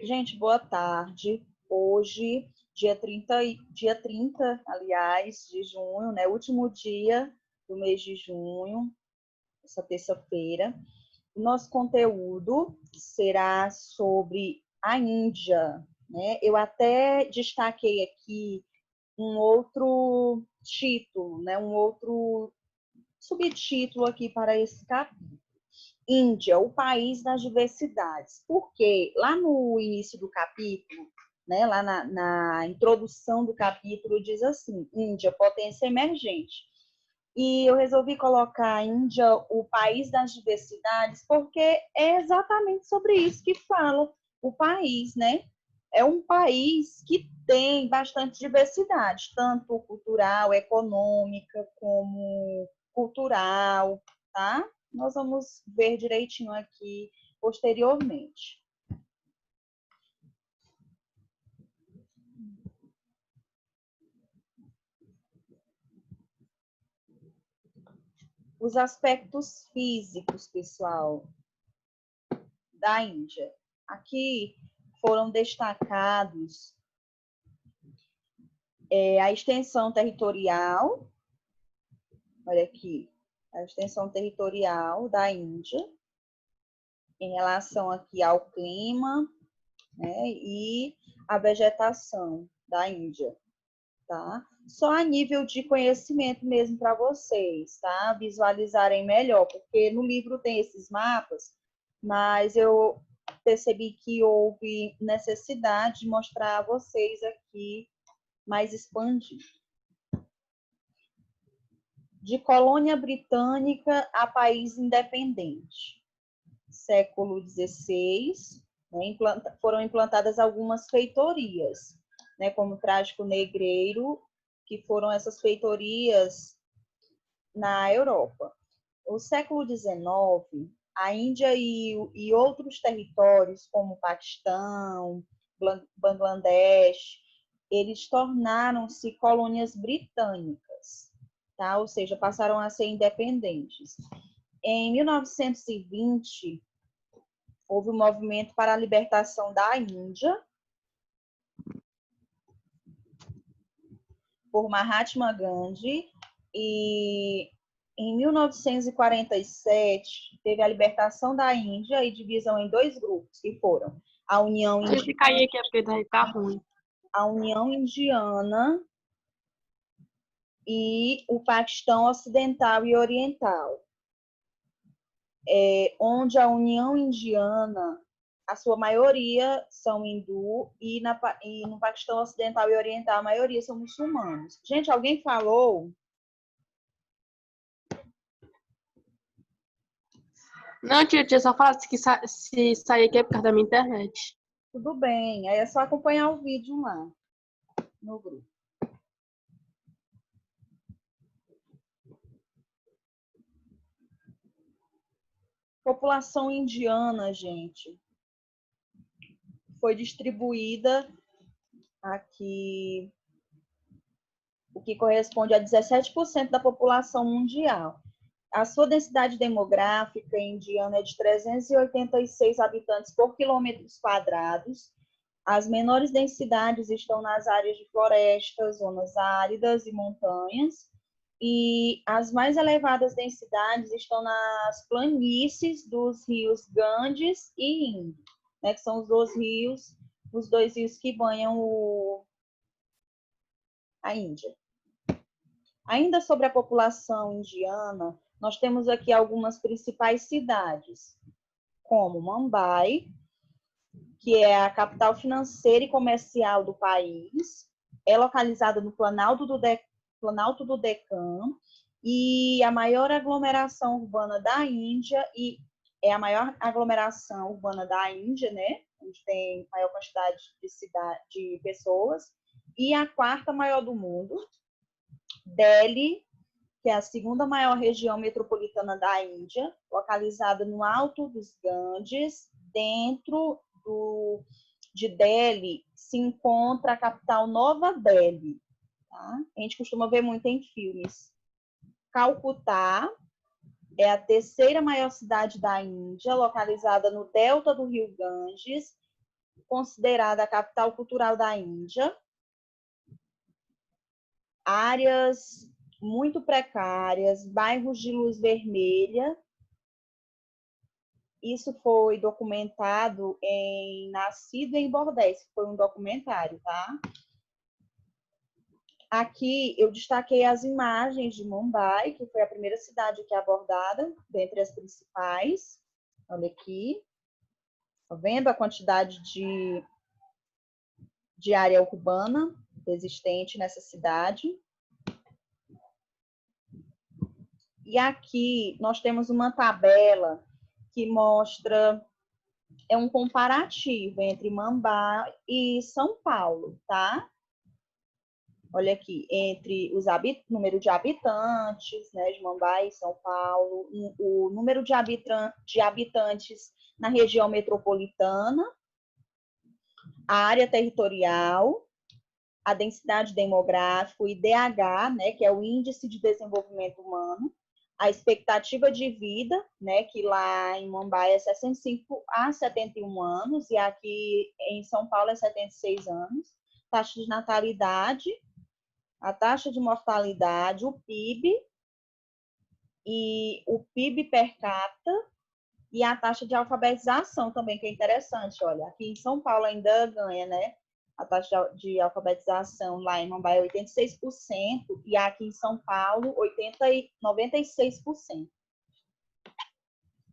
Gente, boa tarde. Hoje, dia 30, aliás, de junho, né? Último dia do mês de junho, essa terça-feira. O nosso conteúdo será sobre a Índia, né? Eu até destaquei aqui um outro título, né? Um outro subtítulo aqui para esse capítulo. Índia, o país das diversidades. Porque lá no início do capítulo, né, lá na introdução do capítulo, diz assim: Índia, potência emergente. E eu resolvi colocar a Índia, o país das diversidades, porque é exatamente sobre isso que fala o país, né? É um país que tem bastante diversidade, tanto cultural, econômica, como cultural, tá? Nós vamos ver direitinho aqui posteriormente. Os aspectos físicos, pessoal, da Índia. Aqui foram destacados a extensão territorial, olha aqui, a extensão territorial da Índia, em relação aqui ao clima, né, e a vegetação da Índia, tá? Só a nível de conhecimento mesmo para vocês, tá? Visualizarem melhor, porque no livro tem esses mapas, mas eu percebi que houve necessidade de mostrar a vocês aqui mais expandido. De colônia britânica a país independente. Século XVI, né, foram implantadas algumas feitorias, né, como o Trágico Negreiro, que foram essas feitorias na Europa. No século XIX, a Índia e outros territórios, como o Paquistão, Bangladesh, eles tornaram-se colônias britânicas, tá? Ou seja, passaram a ser independentes. Em 1920, houve um movimento para a libertação da Índia por Mahatma Gandhi e em 1947 teve a libertação da Índia e divisão em dois grupos, que foram a União Se Indiana, cair aqui é porque daí tá ruim. a União Indiana e o Paquistão Ocidental e Oriental, onde a União Indiana, a sua maioria são hindu e no Paquistão Ocidental e Oriental a maioria são muçulmanos. Gente, alguém falou? Não, tia, só fala que se sair aqui é por causa da minha internet. Tudo bem, aí é só acompanhar o vídeo lá no grupo. População indiana, gente, foi distribuída aqui, o que corresponde a 17% da população mundial. A sua densidade demográfica indiana é de 386 habitantes por quilômetros quadrados. As menores densidades estão nas áreas de florestas, zonas áridas e montanhas. E as mais elevadas densidades estão nas planícies dos rios Ganges e Indo, né, que são os dois rios que banham a Índia. Ainda sobre a população indiana, nós temos aqui algumas principais cidades, como Mumbai, que é a capital financeira e comercial do país, é localizada no Planalto do Deccan e a maior aglomeração urbana da Índia, e é a maior aglomeração urbana da Índia, né? Onde tem maior quantidade de pessoas, e a quarta maior do mundo. Delhi, que é a segunda maior região metropolitana da Índia, localizada no Alto dos Ganges, dentro de Delhi se encontra a capital Nova Delhi. Tá? A gente costuma ver muito em filmes. Calcutá é a terceira maior cidade da Índia, localizada no delta do rio Ganges, considerada a capital cultural da Índia. Áreas muito precárias, bairros de luz vermelha. Isso foi documentado em Nascido em Bordéis, que foi um documentário, tá? Aqui eu destaquei as imagens de Mumbai, que foi a primeira cidade aqui abordada, dentre as principais. Olha aqui. Tá vendo a quantidade de área urbana existente nessa cidade? E aqui nós temos uma tabela que mostra, é um comparativo entre Mumbai e São Paulo, tá? Olha aqui, entre os número de habitantes, né, de Mumbai e São Paulo, o número de habitantes na região metropolitana, a área territorial, a densidade demográfica, o IDH, né, que é o Índice de Desenvolvimento Humano, a expectativa de vida, né, que lá em Mumbai é 65 a 71 anos, e aqui em São Paulo é 76 anos, taxa de natalidade, a taxa de mortalidade, o PIB, e o PIB per capita, e a taxa de alfabetização também, que é interessante. Olha, aqui em São Paulo ainda ganha, né? A taxa de alfabetização lá em Mumbai é 86%, e aqui em São Paulo, 96%.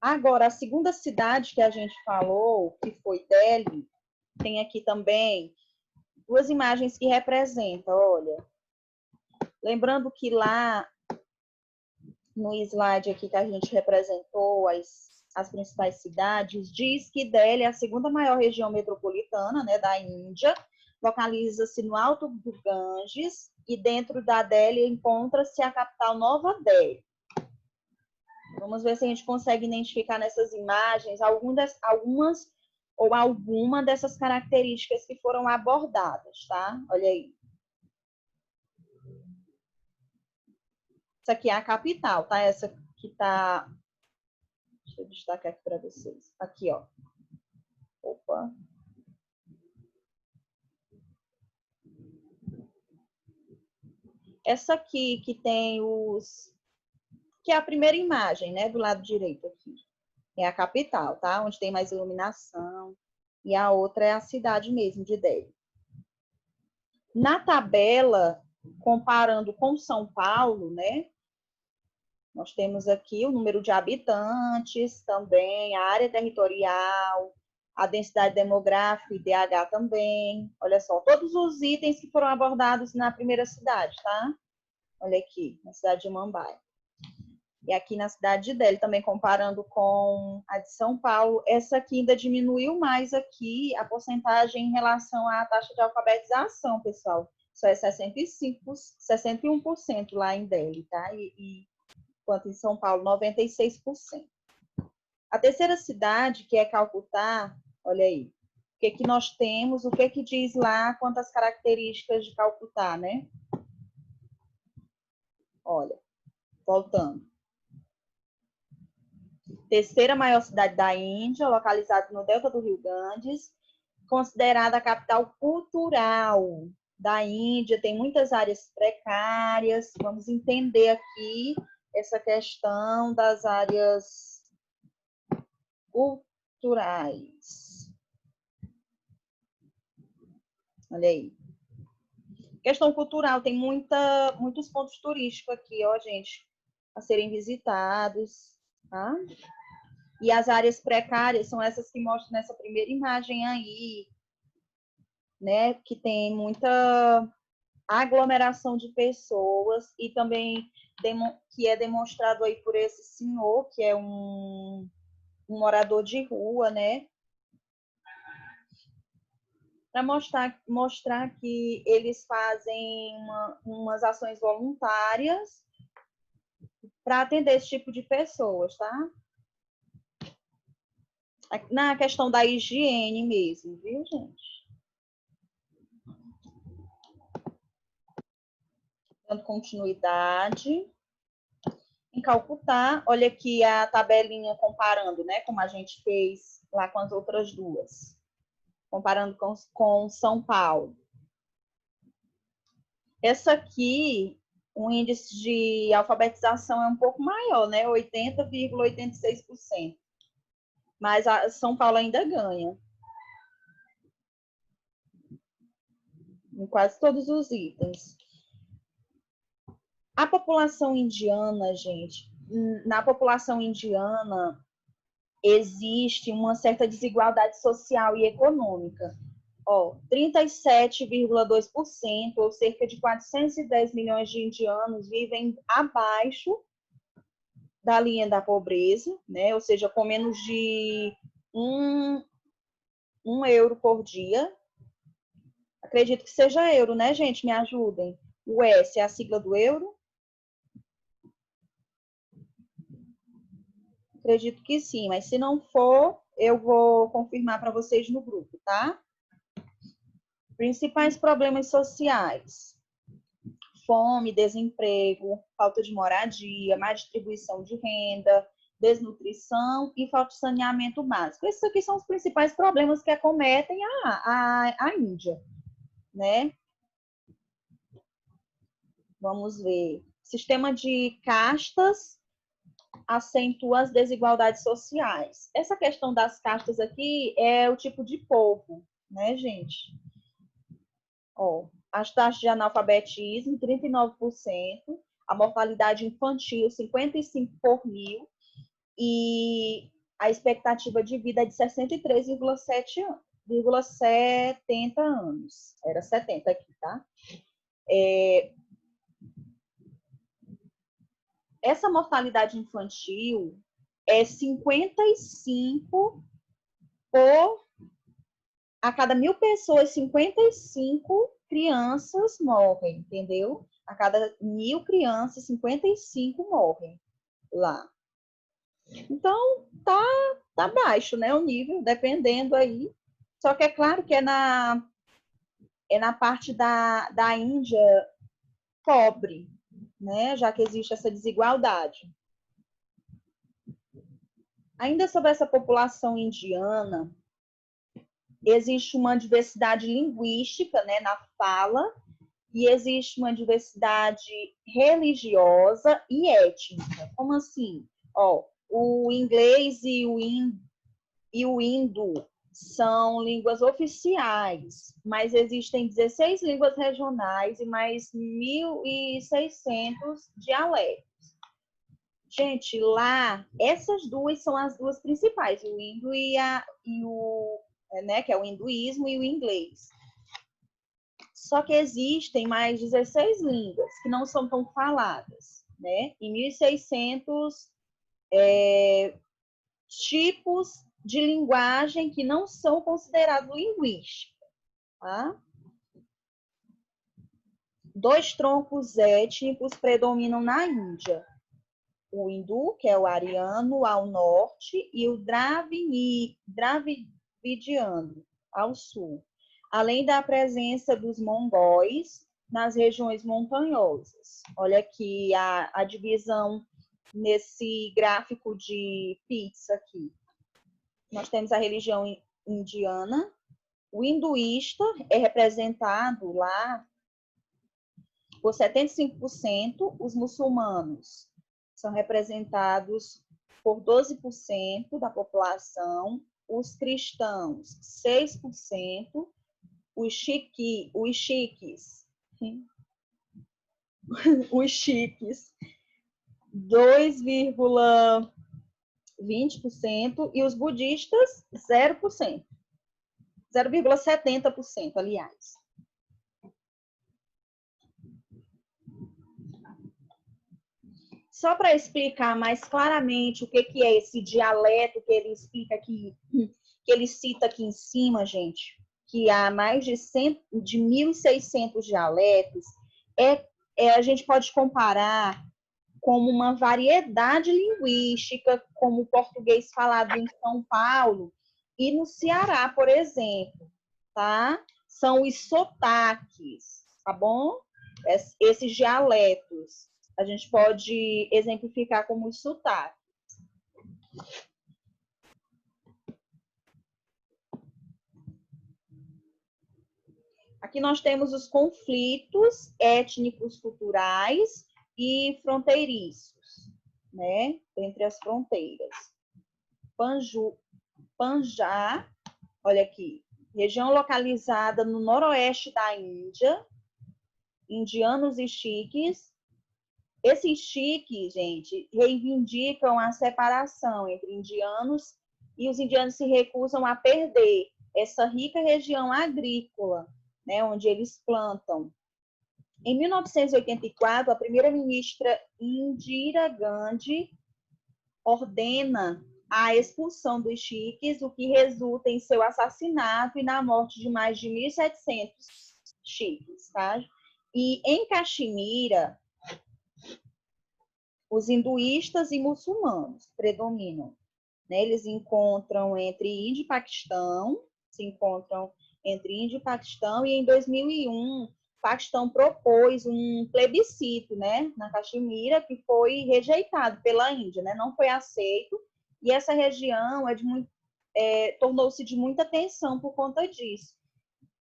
Agora, a segunda cidade que a gente falou, que foi Delhi, tem aqui também duas imagens que representam, olha. Lembrando que lá, no slide aqui que a gente representou as principais cidades, diz que Delhi é a segunda maior região metropolitana, né, da Índia, localiza-se no Alto do Ganges, e dentro da Delhi encontra-se a capital Nova Delhi. Vamos ver se a gente consegue identificar nessas imagens algumas ou alguma dessas características que foram abordadas, tá? Olha aí. Essa aqui é a capital, tá? Essa que tá... Deixa eu destacar aqui para vocês. Aqui, ó. Opa. Essa aqui que tem os... que é a primeira imagem, né? Do lado direito aqui. É a capital, tá? Onde tem mais iluminação. E a outra é a cidade mesmo, de Delhi. Na tabela, comparando com São Paulo, né? Nós temos aqui o número de habitantes também, a área territorial, a densidade demográfica, IDH também. Olha só, todos os itens que foram abordados na primeira cidade, tá? Olha aqui, na cidade de Mumbai. E aqui na cidade de Delhi, também comparando com a de São Paulo, essa aqui ainda diminuiu mais aqui a porcentagem em relação à taxa de alfabetização, pessoal. Só é 61% lá em Delhi, tá? Enquanto em São Paulo, 96%. A terceira cidade, que é Calcutá, olha aí, o que que nós temos, o que que diz lá quanto às características de Calcutá, né? Olha, voltando. Terceira maior cidade da Índia, localizada no delta do Rio Ganges, considerada a capital cultural da Índia, tem muitas áreas precárias. Vamos entender aqui essa questão das áreas culturais. Olha aí. Questão cultural, tem muitos pontos turísticos aqui, ó, gente, a serem visitados, tá? E as áreas precárias são essas que mostram nessa primeira imagem aí, né? Que tem muita aglomeração de pessoas e também que é demonstrado aí por esse senhor, que é um morador de rua, né? Para mostrar que eles fazem umas ações voluntárias para atender esse tipo de pessoas, tá? Na questão da higiene mesmo, viu, gente? Dando continuidade. Em Calcutá, olha aqui a tabelinha comparando, né? Como a gente fez lá com as outras duas. comparando com São Paulo. Essa aqui, o índice de alfabetização é um pouco maior, né? 80,86%. Mas São Paulo ainda ganha. Em quase todos os itens. A população indiana, gente, na população indiana existe uma certa desigualdade social e econômica. 37,2%, ou cerca de 410 milhões de indianos, vivem abaixo da linha da pobreza, né? Ou seja, com menos de um euro por dia. Acredito que seja euro, né, gente? Me ajudem. O S é a sigla do euro? Acredito que sim, mas se não for, eu vou confirmar para vocês no grupo, tá? Principais problemas sociais: fome, desemprego, falta de moradia, má distribuição de renda, desnutrição e falta de saneamento básico. Esses aqui são os principais problemas que acometem a Índia, né? Vamos ver. Sistema de castas acentua as desigualdades sociais. Essa questão das castas aqui é o tipo de povo, né, gente? As taxas de analfabetismo, 39%, a mortalidade infantil, 55 por mil, e a expectativa de vida é de 63,70 anos. Era 70 aqui, tá? Essa mortalidade infantil é 55 por... A cada 1.000 pessoas, 55 crianças morrem, entendeu? A cada 1.000 crianças, 55 morrem lá. Então, tá baixo, né, o nível, dependendo aí. Só que é claro que é na parte da Índia pobre, né, já que existe essa desigualdade. Ainda sobre essa população indiana, existe uma diversidade linguística, né, na fala, e existe uma diversidade religiosa e étnica. Como assim? O inglês e o hindu são línguas oficiais, mas existem 16 línguas regionais e mais 1.600 dialetos. Gente, lá, essas duas são as duas principais, o hindu né, que é o hinduísmo, e o inglês. Só que existem mais 16 línguas que não são tão faladas, né? E 1.600 tipos de linguagem que não são considerados linguísticos, tá? 2 troncos étnicos predominam na Índia: o hindu, que é o ariano, ao norte, e o dravidiano, ao sul, além da presença dos mongóis nas regiões montanhosas. Olha aqui a divisão nesse gráfico de pizza aqui. Nós temos a religião indiana, o hinduísta é representado lá por 75%, os muçulmanos são representados por 12% da população, os cristãos, 6%, os chiques, 2,20%, e os budistas, 0%. 0,70%, aliás. Só para explicar mais claramente o que é esse dialeto que ele explica aqui, que ele cita aqui em cima, gente, que há mais de 1.600 dialetos, a gente pode comparar como uma variedade linguística, como o português falado em São Paulo e no Ceará, por exemplo, tá? São os sotaques, tá bom? Esses dialetos. A gente pode exemplificar como os sotaques. Aqui nós temos os conflitos étnicos, culturais e fronteiriços, né? Entre as fronteiras. Panjá, olha aqui, região localizada no noroeste da Índia, indianos e sikhs. Esses sikhs, gente, reivindicam a separação entre indianos e os indianos se recusam a perder essa rica região agrícola, né, onde eles plantam. Em 1984, a primeira-ministra Indira Gandhi ordena a expulsão dos sikhs, o que resulta em seu assassinato e na morte de mais de 1.700 sikhs, tá? E em Caxemira, os hinduístas e muçulmanos predominam, né? Eles encontram entre Índia e Paquistão, e em 2001, o Paquistão propôs um plebiscito, né, na Caxemira, que foi rejeitado pela Índia, né? Não foi aceito, e essa região tornou-se de muita tensão por conta disso.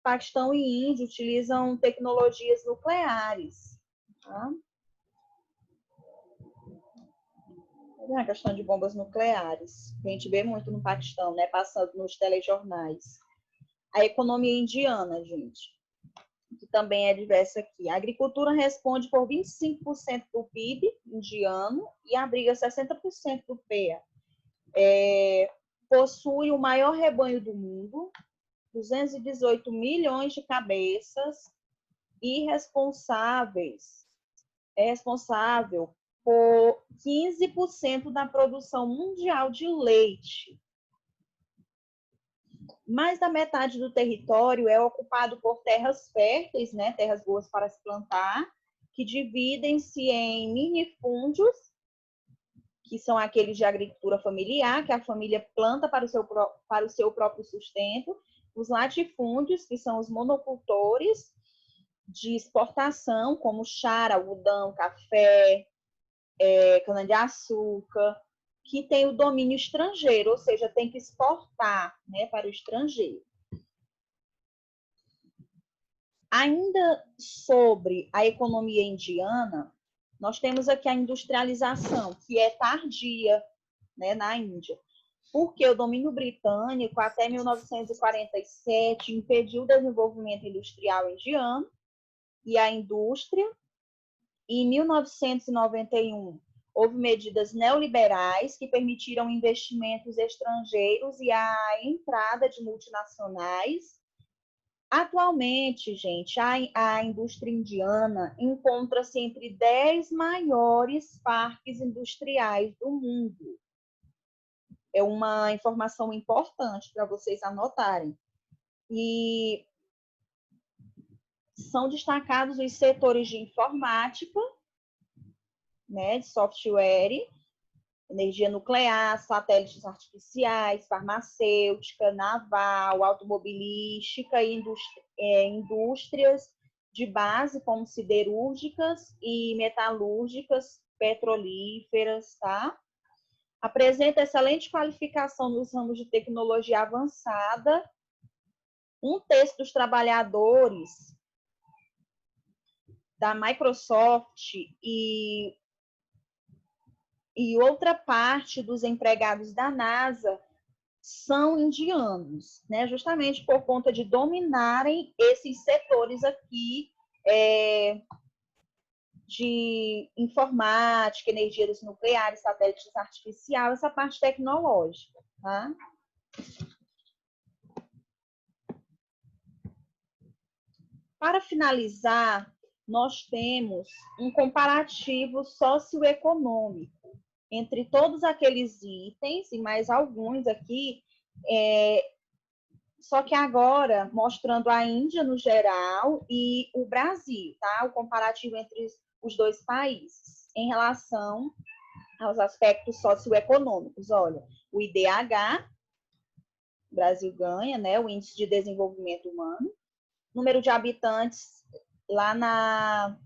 Paquistão e Índia utilizam tecnologias nucleares, tá? É a questão de bombas nucleares. A gente vê muito no Paquistão, né? Passando nos telejornais. A economia indiana, gente, que também é diversa aqui. A agricultura responde por 25% do PIB indiano e abriga 60% do PEA. Possui o maior rebanho do mundo, 218 milhões de cabeças, e é responsável por 15% da produção mundial de leite. Mais da metade do território é ocupado por terras férteis, né, terras boas para se plantar, que dividem-se em minifúndios, que são aqueles de agricultura familiar, que a família planta para o seu próprio sustento, os latifúndios, que são os monocultores de exportação, como chá, algodão, café, cana-de-açúcar, que tem o domínio estrangeiro, ou seja, tem que exportar, né, para o estrangeiro. Ainda sobre a economia indiana, nós temos aqui a industrialização, que é tardia, né, na Índia, porque o domínio britânico, até 1947, impediu o desenvolvimento industrial indiano e a indústria. Em 1991, houve medidas neoliberais que permitiram investimentos estrangeiros e a entrada de multinacionais. Atualmente, gente, a indústria indiana encontra-se entre 10 maiores parques industriais do mundo. É uma informação importante para vocês anotarem. E são destacados os setores de informática, né, de software, energia nuclear, satélites artificiais, farmacêutica, naval, automobilística e indústrias de base, como siderúrgicas e metalúrgicas, petrolíferas, tá? Apresenta excelente qualificação nos ramos de tecnologia avançada. Um terço dos trabalhadores da Microsoft e outra parte dos empregados da NASA são indianos, né? Justamente por conta de dominarem esses setores aqui de informática, energias nucleares, satélites artificiais, essa parte tecnológica, tá? Para finalizar, nós temos um comparativo socioeconômico entre todos aqueles itens e mais alguns aqui, só que agora mostrando a Índia no geral e o Brasil, tá? O comparativo entre os dois países em relação aos aspectos socioeconômicos. Olha, o IDH, o Brasil ganha, né? O Índice de Desenvolvimento Humano, número de habitantes lá na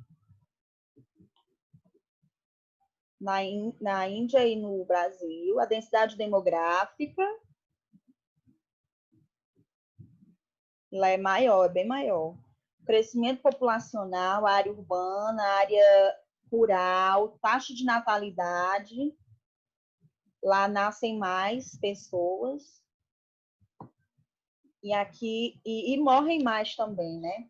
Índia e no Brasil, a densidade demográfica, lá é maior, é bem maior. crescimento populacional, área urbana, área rural, taxa de natalidade. Lá nascem mais pessoas. E aqui e morrem mais também, né?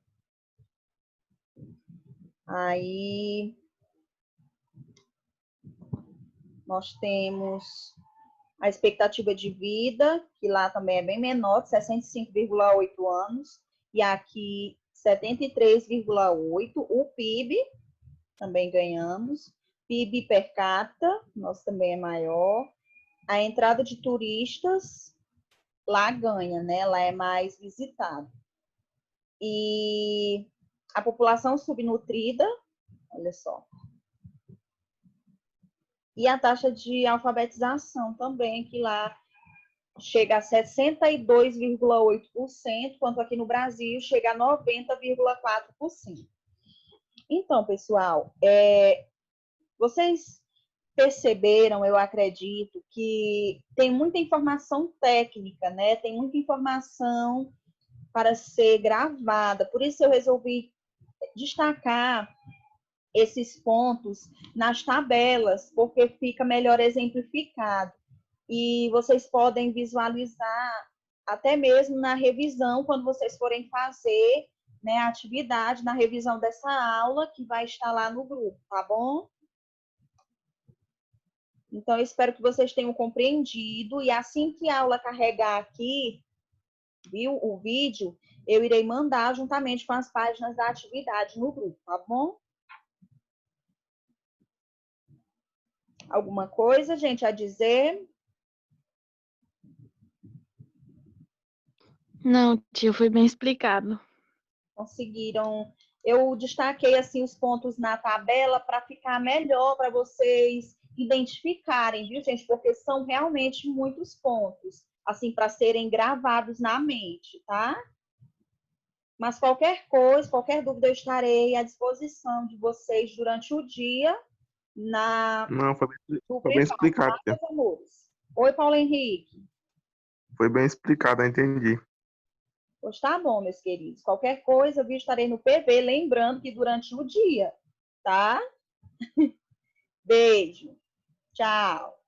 Aí nós temos a expectativa de vida, que lá também é bem menor, 65,8 anos, e aqui 73,8. O PIB também ganhamos. PIB per capita, nosso também é maior. A entrada de turistas lá ganha, né? Lá é mais visitado. E a população subnutrida, olha só. E a taxa de alfabetização também, que lá chega a 62,8%, enquanto aqui no Brasil chega a 90,4%. Então, pessoal, vocês perceberam, eu acredito, que tem muita informação técnica, né? Tem muita informação para ser gravada. Por isso eu resolvi destacar esses pontos nas tabelas, porque fica melhor exemplificado. E vocês podem visualizar até mesmo na revisão, quando vocês forem fazer, né, a atividade, na revisão dessa aula, que vai estar lá no grupo, tá bom? Então, eu espero que vocês tenham compreendido, e assim que a aula carregar aqui, viu, o vídeo, eu irei mandar juntamente com as páginas da atividade no grupo, tá bom? Alguma coisa, gente, a dizer? Não, tia, foi bem explicado. Conseguiram? Eu destaquei assim os pontos na tabela para ficar melhor para vocês identificarem, viu, gente? Porque são realmente muitos pontos, assim, para serem gravados na mente, tá? Mas qualquer coisa, qualquer dúvida, eu estarei à disposição de vocês durante o dia Não, no foi bem privado, explicado, tá, tia. meus amores? Oi, Paulo Henrique. Foi bem explicado, eu entendi. Pois tá bom, meus queridos. Qualquer coisa, eu estarei no PV, lembrando que durante o dia, tá? Beijo. Tchau.